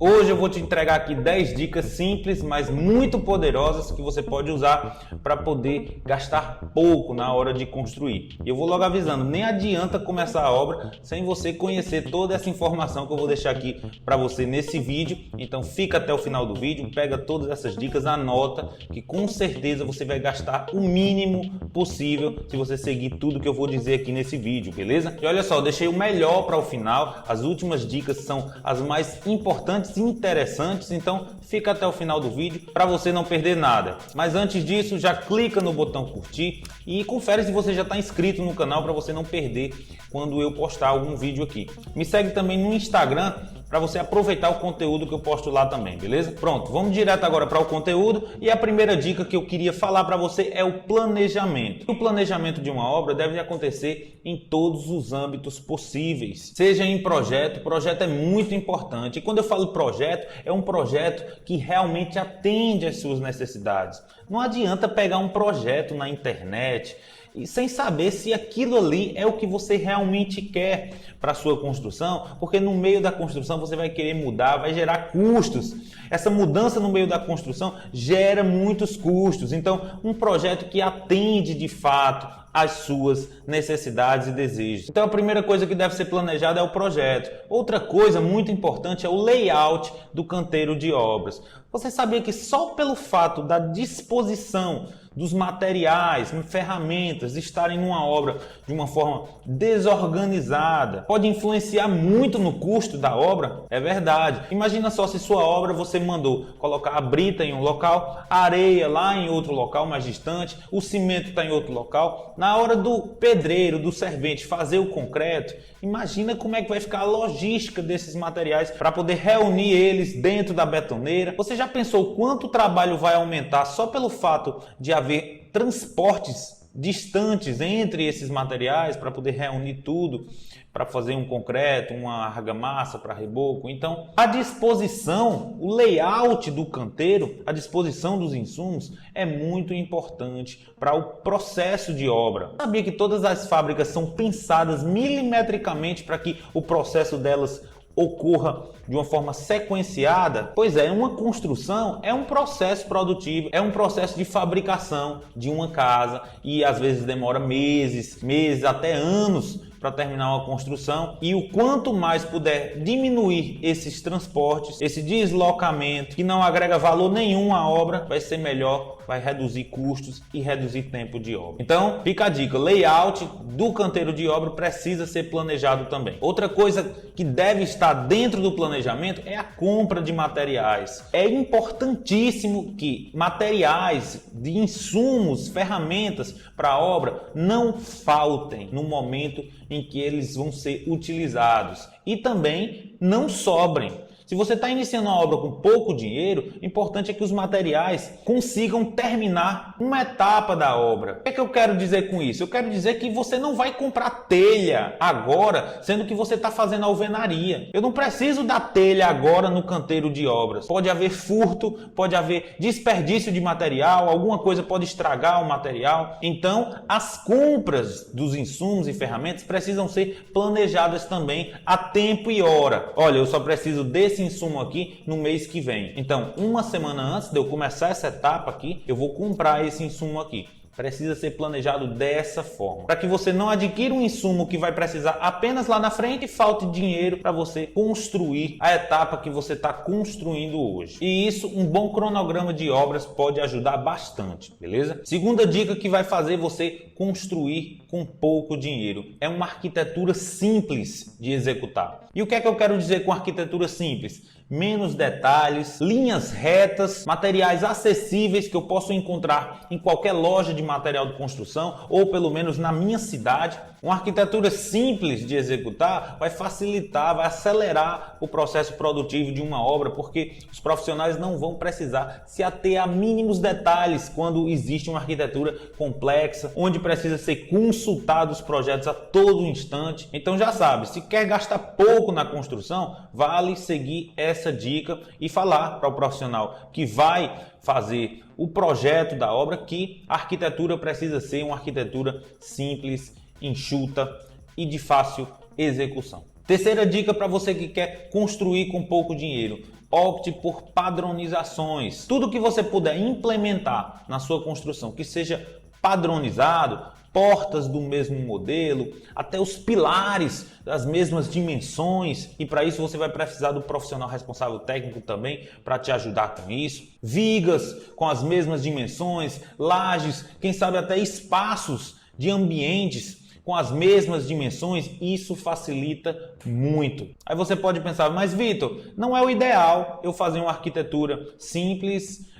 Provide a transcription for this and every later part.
Hoje eu vou te entregar aqui 10 dicas simples, mas muito poderosas que você pode usar para poder gastar pouco na hora de construir. E eu vou logo avisando, nem adianta começar a obra sem você conhecer toda essa informação que eu vou deixar aqui para você nesse vídeo. Então fica até o final do vídeo, pega todas essas dicas, anota que com certeza você vai gastar o mínimo possível se você seguir tudo que eu vou dizer aqui nesse vídeo, beleza? E olha só, eu deixei o melhor para o final, as últimas dicas são as mais importantes e interessantes, então fica até o final do vídeo para você não perder nada. Mas antes disso, já clica no botão curtir e confere se você já está inscrito no canal para você não perder quando eu postar algum vídeo aqui. Me segue também no Instagram para você aproveitar o conteúdo que eu posto lá também, beleza? Pronto, vamos direto agora para o conteúdo e a primeira dica que eu queria falar para você é o planejamento. O planejamento de uma obra deve acontecer em todos os âmbitos possíveis, seja em projeto. O projeto é muito importante e quando eu falo projeto, é um projeto que realmente atende às suas necessidades. Não adianta pegar um projeto na internet e sem saber se aquilo ali é o que você realmente quer para a sua construção, porque no meio da construção você vai querer mudar, vai gerar custos. Essa mudança no meio da construção gera muitos custos. Então, um projeto que atende de fato às suas necessidades e desejos. Então, a primeira coisa que deve ser planejada é o projeto. Outra coisa muito importante é o layout do canteiro de obras. Você sabia que só pelo fato da disposição dos materiais, ferramentas estarem numa obra de uma forma desorganizada pode influenciar muito no custo da obra? É verdade. Imagina só se sua obra você mandou colocar a brita em um local, a areia lá em outro local mais distante, o cimento está em outro local. Na hora do pedreiro, do servente fazer o concreto, imagina como é que vai ficar a logística desses materiais para poder reunir eles dentro da betoneira. Você já pensou quanto trabalho vai aumentar só pelo fato de haver transportes distantes entre esses materiais para poder reunir tudo, para fazer um concreto, uma argamassa para reboco? Então, a disposição, o layout do canteiro, a disposição dos insumos é muito importante para o processo de obra. Sabia que todas as fábricas são pensadas milimetricamente para que o processo delas ocorra de uma forma sequenciada? Pois é, uma construção é um processo produtivo, é um processo de fabricação de uma casa e às vezes demora meses, até anos para terminar uma construção, e o quanto mais puder diminuir esses transportes, esse deslocamento que não agrega valor nenhum à obra, vai ser melhor, vai reduzir custos e reduzir tempo de obra. Então, fica a dica, layout do canteiro de obra precisa ser planejado também. Outra coisa que deve estar dentro do planejamento é a compra de materiais. É importantíssimo que materiais de insumos, ferramentas para a obra não faltem no momento em que eles vão ser utilizados e também não sobrem. Se você está iniciando uma obra com pouco dinheiro, o importante é que os materiais consigam terminar uma etapa da obra. O que é que eu quero dizer com isso? Eu quero dizer que você não vai comprar telha agora, sendo que você está fazendo alvenaria. Eu não preciso da telha agora no canteiro de obras. Pode haver furto, pode haver desperdício de material, alguma coisa pode estragar o material. Então, as compras dos insumos e ferramentas precisam ser planejadas também a tempo e hora. Olha, eu só preciso desse insumo aqui no mês que vem. Então, uma semana antes de eu começar essa etapa aqui, eu vou comprar esse insumo aqui. Precisa ser planejado dessa forma, para que você não adquira um insumo que vai precisar apenas lá na frente e falte dinheiro para você construir a etapa que você está construindo hoje. E isso, um bom cronograma de obras pode ajudar bastante, beleza? Segunda dica que vai fazer você construir com pouco dinheiro é uma arquitetura simples de executar. E o que é que eu quero dizer com arquitetura simples? Menos detalhes, linhas retas, materiais acessíveis que eu posso encontrar em qualquer loja de material de construção ou pelo menos na minha cidade. Uma arquitetura simples de executar vai facilitar, vai acelerar o processo produtivo de uma obra, porque os profissionais não vão precisar se ater a mínimos detalhes quando existe uma arquitetura complexa, onde precisa ser consultados os projetos a todo instante. Então já sabe, se quer gastar pouco na construção, vale seguir essa dica e falar para o profissional que vai fazer o projeto da obra que a arquitetura precisa ser uma arquitetura simples, enxuta e de fácil execução. Terceira dica para você que quer construir com pouco dinheiro: opte por padronizações. Tudo que você puder implementar na sua construção que seja padronizado, portas do mesmo modelo, até os pilares das mesmas dimensões, e para isso você vai precisar do profissional responsável técnico também para te ajudar com isso. Vigas com as mesmas dimensões, lajes, quem sabe até espaços de ambientes com as mesmas dimensões, isso facilita muito. Aí você pode pensar, mas Vitor, não é o ideal eu fazer uma arquitetura simples,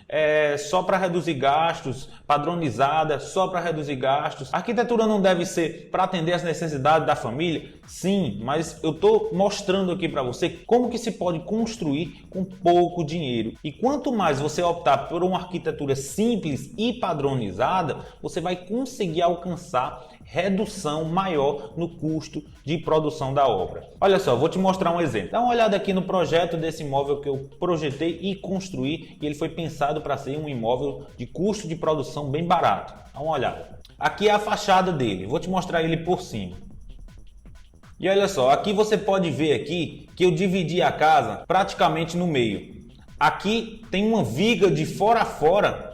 só para reduzir gastos, padronizada, só para reduzir gastos. A arquitetura não deve ser para atender as necessidades da família? Sim, mas eu estou mostrando aqui para você como que se pode construir com pouco dinheiro. E quanto mais você optar por uma arquitetura simples e padronizada, você vai conseguir alcançar redução maior no custo de produção da obra. Olha só, vou te mostrar um exemplo. Dá uma olhada aqui no projeto desse imóvel que eu projetei e construí, e ele foi pensado para ser um imóvel de custo de produção bem barato. Dá uma olhada. Aqui é a fachada dele, vou te mostrar ele por cima. E olha só, aqui você pode ver aqui que eu dividi a casa praticamente no meio. Aqui tem uma viga de fora a fora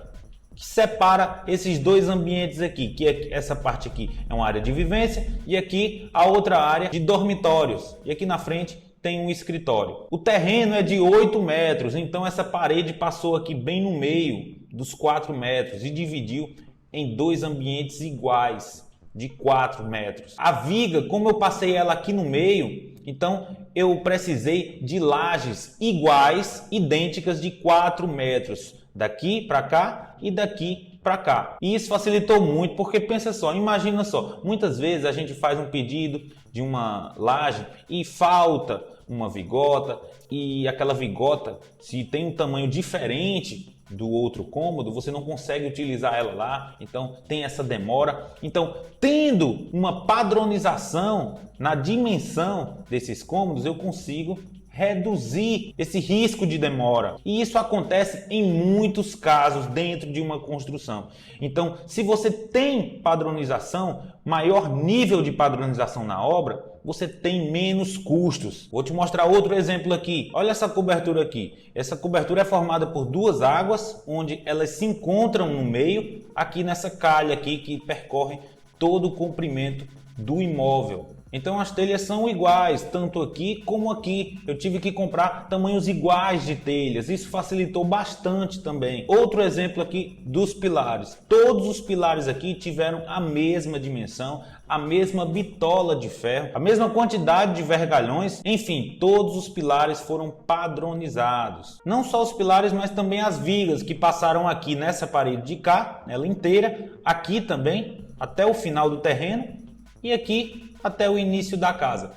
que separa esses dois ambientes aqui, que é essa parte aqui é uma área de vivência e aqui a outra área de dormitórios. E aqui na frente tem um escritório. O terreno é de 8 metros, então essa parede passou aqui bem no meio dos 4 metros e dividiu em dois ambientes iguais de 4 metros. A viga, como eu passei ela aqui no meio, então eu precisei de lajes iguais, idênticas de 4 metros. Daqui para cá e daqui para cá. E isso facilitou muito, porque pensa só, imagina só, muitas vezes a gente faz um pedido de uma laje e falta uma vigota, e aquela vigota, se tem um tamanho diferente do outro cômodo, você não consegue utilizar ela lá, então tem essa demora. Então, tendo uma padronização na dimensão desses cômodos, eu consigo reduzir esse risco de demora. E isso acontece em muitos casos dentro de uma construção. Então, se você tem padronização, maior nível de padronização na obra, você tem menos custos. Vou te mostrar outro exemplo aqui. Olha essa cobertura aqui. Essa cobertura é formada por duas águas, onde elas se encontram no meio, aqui nessa calha aqui que percorre todo o comprimento do imóvel. Então as telhas são iguais, tanto aqui como aqui. Eu tive que comprar tamanhos iguais de telhas, isso facilitou bastante também. Outro exemplo aqui dos pilares. Todos os pilares aqui tiveram a mesma dimensão, a mesma bitola de ferro, a mesma quantidade de vergalhões, enfim, todos os pilares foram padronizados. Não só os pilares, mas também as vigas que passaram aqui nessa parede de cá, ela inteira, aqui também, até o final do terreno e aqui até o início da casa.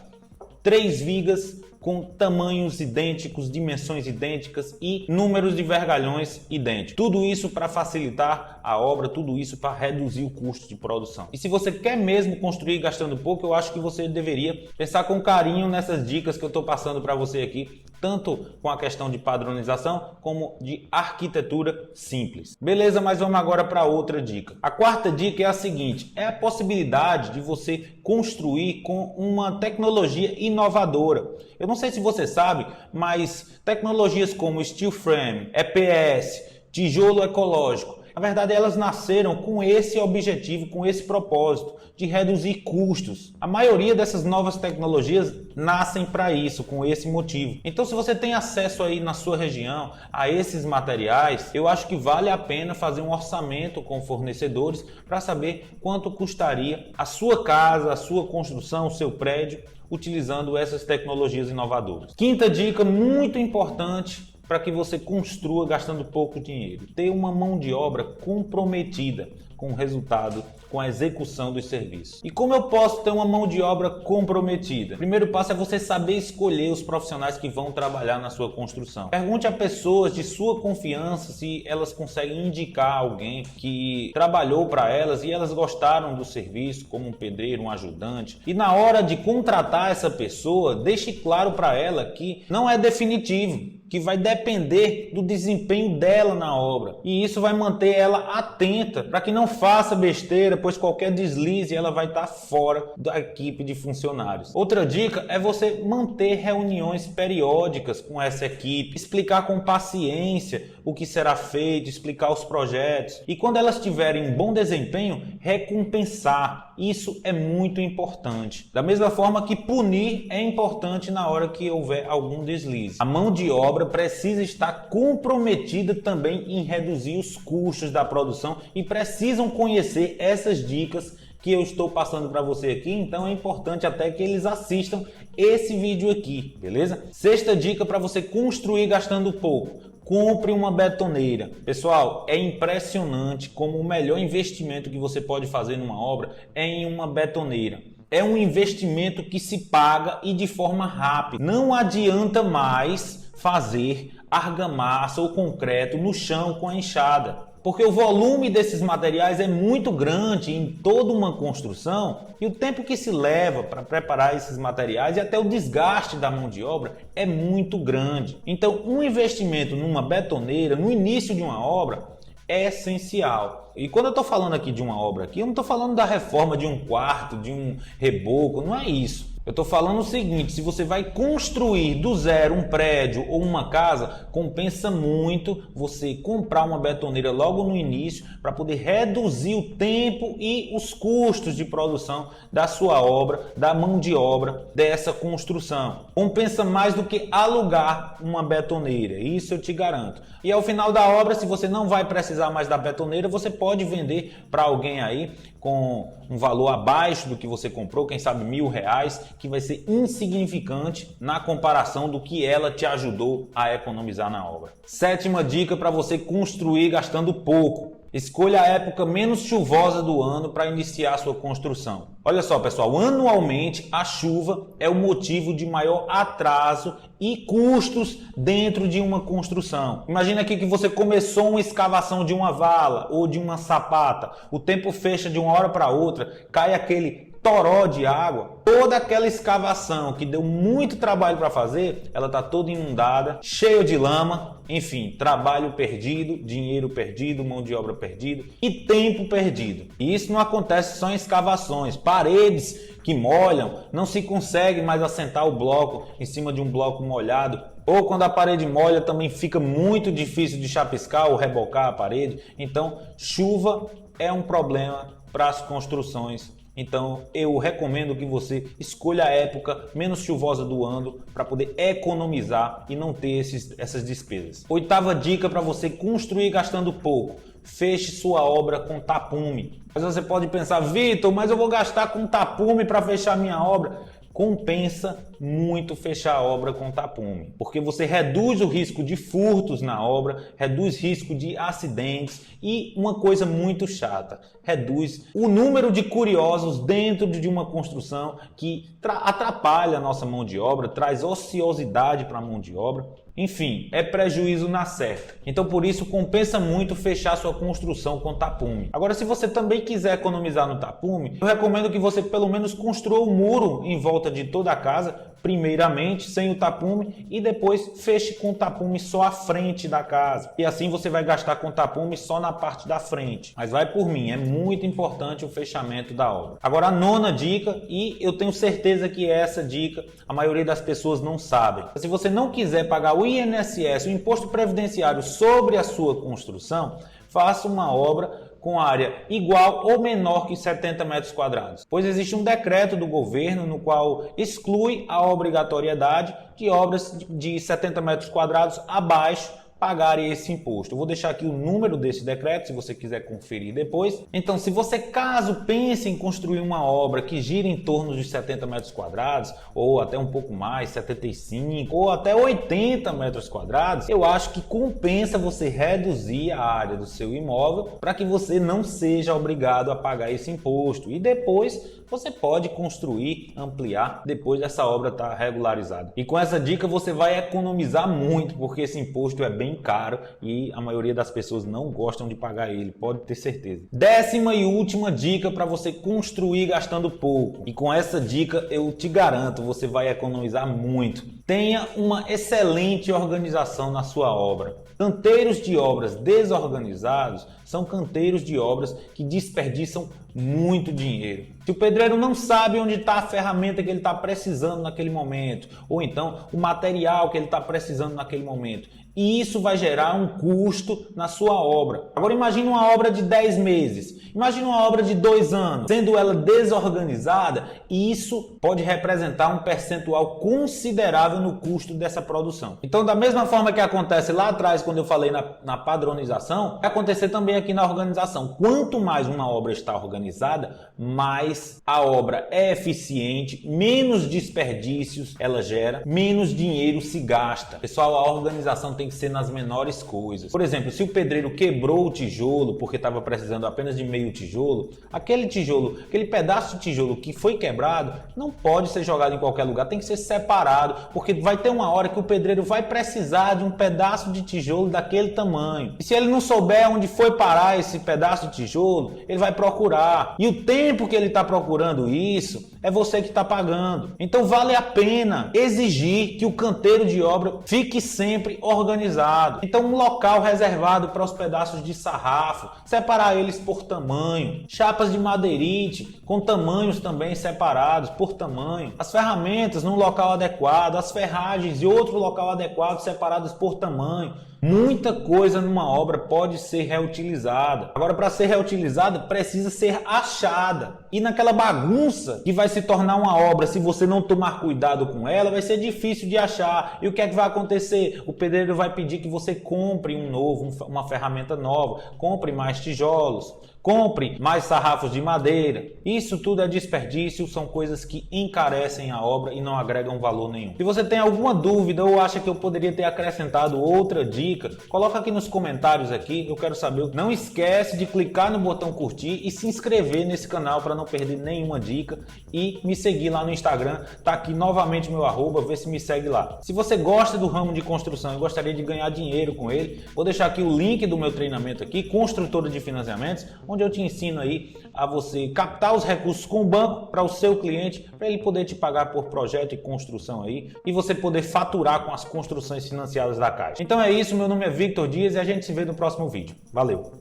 3 vigas com tamanhos idênticos, dimensões idênticas e números de vergalhões idênticos. Tudo isso para facilitar a obra, tudo isso para reduzir o custo de produção. E se você quer mesmo construir gastando pouco, eu acho que você deveria pensar com carinho nessas dicas que eu estou passando para você aqui, tanto com a questão de padronização como de arquitetura simples. Beleza, mas vamos agora para outra dica. A quarta dica é a seguinte, é a possibilidade de você construir com uma tecnologia inovadora. Eu não sei se você sabe, mas tecnologias como steel frame, EPS, tijolo ecológico, na verdade elas nasceram com esse objetivo, com esse propósito de reduzir custos. A maioria dessas novas tecnologias nascem para isso, com esse motivo. Então se você tem acesso aí na sua região a esses materiais, eu acho que vale a pena fazer um orçamento com fornecedores para saber quanto custaria a sua casa, a sua construção, o seu prédio, utilizando essas tecnologias inovadoras. Quinta dica muito importante para que você construa gastando pouco dinheiro: ter uma mão de obra comprometida com o resultado, com a execução dos serviços. E como eu posso ter uma mão de obra comprometida? O primeiro passo é você saber escolher os profissionais que vão trabalhar na sua construção. Pergunte a pessoas de sua confiança se elas conseguem indicar alguém que trabalhou para elas e elas gostaram do serviço, como um pedreiro, um ajudante. E na hora de contratar essa pessoa, deixe claro para ela que não é definitivo, que vai depender do desempenho dela na obra. E isso vai manter ela atenta para que não faça besteira, pois qualquer deslize ela vai estar fora da equipe de funcionários. Outra dica é você manter reuniões periódicas com essa equipe, explicar com paciência o que será feito, explicar os projetos e quando elas tiverem um bom desempenho, recompensar. Isso é muito importante. Da mesma forma que punir é importante na hora que houver algum deslize. A mão de obra precisa estar comprometida também em reduzir os custos da produção e precisam conhecer essas dicas que eu estou passando para você aqui, então é importante até que eles assistam esse vídeo aqui, beleza? Sexta dica para você construir gastando pouco. Compre uma betoneira. Pessoal, é impressionante como o melhor investimento que você pode fazer numa obra é em uma betoneira. É um investimento que se paga e de forma rápida. Não adianta mais fazer argamassa ou concreto no chão com a enxada, porque o volume desses materiais é muito grande em toda uma construção e o tempo que se leva para preparar esses materiais e até o desgaste da mão de obra é muito grande. Então, um investimento numa betoneira no início de uma obra é essencial. E quando eu estou falando aqui de uma obra aqui, eu não estou falando da reforma de um quarto, de um reboco, não é isso. Eu estou falando o seguinte, se você vai construir do zero um prédio ou uma casa, compensa muito você comprar uma betoneira logo no início para poder reduzir o tempo e os custos de produção da sua obra, da mão de obra dessa construção. Compensa mais do que alugar uma betoneira, isso eu te garanto. E ao final da obra, se você não vai precisar mais da betoneira, você pode vender para alguém aí com um valor abaixo do que você comprou, quem sabe R$1.000, que vai ser insignificante na comparação do que ela te ajudou a economizar na obra. Sétima dica para você construir gastando pouco. Escolha a época menos chuvosa do ano para iniciar sua construção. Olha só, pessoal, anualmente a chuva é o motivo de maior atraso e custos dentro de uma construção. Imagina aqui que você começou uma escavação de uma vala ou de uma sapata. O tempo fecha de uma hora para outra, cai aquele toró de água, toda aquela escavação que deu muito trabalho para fazer, ela está toda inundada, cheia de lama, enfim, trabalho perdido, dinheiro perdido, mão de obra perdida e tempo perdido. E isso não acontece só em escavações, paredes que molham, não se consegue mais assentar o bloco em cima de um bloco molhado, ou quando a parede molha também fica muito difícil de chapiscar ou rebocar a parede. Então, chuva é um problema para as construções. Então eu recomendo que você escolha a época menos chuvosa do ano para poder economizar e não ter essas despesas. Oitava dica para você construir gastando pouco. Feche sua obra com tapume. Mas você pode pensar, Vitor, mas eu vou gastar com tapume para fechar minha obra. Compensa muito fechar a obra com tapume, porque você reduz o risco de furtos na obra, reduz risco de acidentes e uma coisa muito chata, reduz o número de curiosos dentro de uma construção que atrapalha a nossa mão de obra, traz ociosidade para a mão de obra. Enfim, é prejuízo na certa. Então por isso compensa muito fechar sua construção com tapume. Agora, se você também quiser economizar no tapume, eu recomendo que você pelo menos construa um muro em volta de toda a casa, primeiramente sem o tapume e depois feche com o tapume só a frente da casa. E assim você vai gastar com tapume só na parte da frente. Mas vai por mim, é muito importante o fechamento da obra. Agora a nona dica, e eu tenho certeza que essa dica a maioria das pessoas não sabe. Se você não quiser pagar o INSS, o Imposto Previdenciário sobre a sua construção, faça uma obra com área igual ou menor que 70 metros quadrados, pois existe um decreto do governo no qual exclui a obrigatoriedade de obras de 70 metros quadrados abaixo pagarem esse imposto. Eu vou deixar aqui o número desse decreto, se você quiser conferir depois. Então, se você caso pense em construir uma obra que gira em torno de 70 metros quadrados, ou até um pouco mais, 75, ou até 80 metros quadrados, eu acho que compensa você reduzir a área do seu imóvel para que você não seja obrigado a pagar esse imposto. E depois você pode construir, ampliar, depois dessa obra estar regularizada. E com essa dica você vai economizar muito, porque esse imposto é bem bem caro e a maioria das pessoas não gostam de pagar ele, pode ter certeza. 10ª e última dica para você construir gastando pouco. E com essa dica eu te garanto, você vai economizar muito. Tenha uma excelente organização na sua obra. Canteiros de obras desorganizados são canteiros de obras que desperdiçam muito dinheiro. Se o pedreiro não sabe onde está a ferramenta que ele está precisando naquele momento, ou então o material que ele está precisando naquele momento, e isso vai gerar um custo na sua obra. Agora imagine uma obra de 10 meses, imagine uma obra de 2 anos, sendo ela desorganizada, e isso pode representar um percentual considerável no custo dessa produção. Então, da mesma forma que acontece lá atrás, quando eu falei na padronização, vai acontecer também aqui na organização. Quanto mais uma obra está organizada, mais a obra é eficiente, menos desperdícios ela gera, menos dinheiro se gasta. Pessoal, a organização tem que ser nas menores coisas. Por exemplo, se o pedreiro quebrou o tijolo porque estava precisando apenas de meio tijolo, aquele tijolo, aquele pedaço de tijolo que foi quebrado, não pode ser jogado em qualquer lugar, tem que ser separado, porque vai ter uma hora que o pedreiro vai precisar de um pedaço de tijolo daquele tamanho. E se ele não souber onde foi parar esse pedaço de tijolo, ele vai procurar. E o tempo que ele está procurando isso, é você que está pagando. Então vale a pena exigir que o canteiro de obra fique sempre organizado. Então um local reservado para os pedaços de sarrafo, separar eles por tamanho, chapas de madeirite com tamanhos também separados por tamanho, as ferramentas num local adequado, as ferragens e outro local adequado separados por tamanho. Muita coisa numa obra pode ser reutilizada. Agora, para ser reutilizada, precisa ser achada. E naquela bagunça que vai se tornar uma obra, se você não tomar cuidado com ela, vai ser difícil de achar. E o que é que vai acontecer? O pedreiro vai pedir que você compre um novo, uma ferramenta nova, compre mais tijolos, compre mais sarrafos de madeira. Isso tudo é desperdício, são coisas que encarecem a obra e não agregam valor nenhum. Se você tem alguma dúvida ou acha que eu poderia ter acrescentado outra dica, coloca aqui nos comentários aqui, eu quero saber. Não esquece de clicar no botão curtir e se inscrever nesse canal para não perder nenhuma dica e me seguir lá no Instagram, tá aqui novamente meu arroba, vê se me segue lá. Se você gosta do ramo de construção e gostaria de ganhar dinheiro com ele, vou deixar aqui o link do meu treinamento aqui, Construtora de Financiamentos, onde eu te ensino aí a você captar os recursos com o banco para o seu cliente, para ele poder te pagar por projeto e construção aí, e você poder faturar com as construções financiadas da Caixa. Então é isso, meu nome é Victor Dias e a gente se vê no próximo vídeo. Valeu!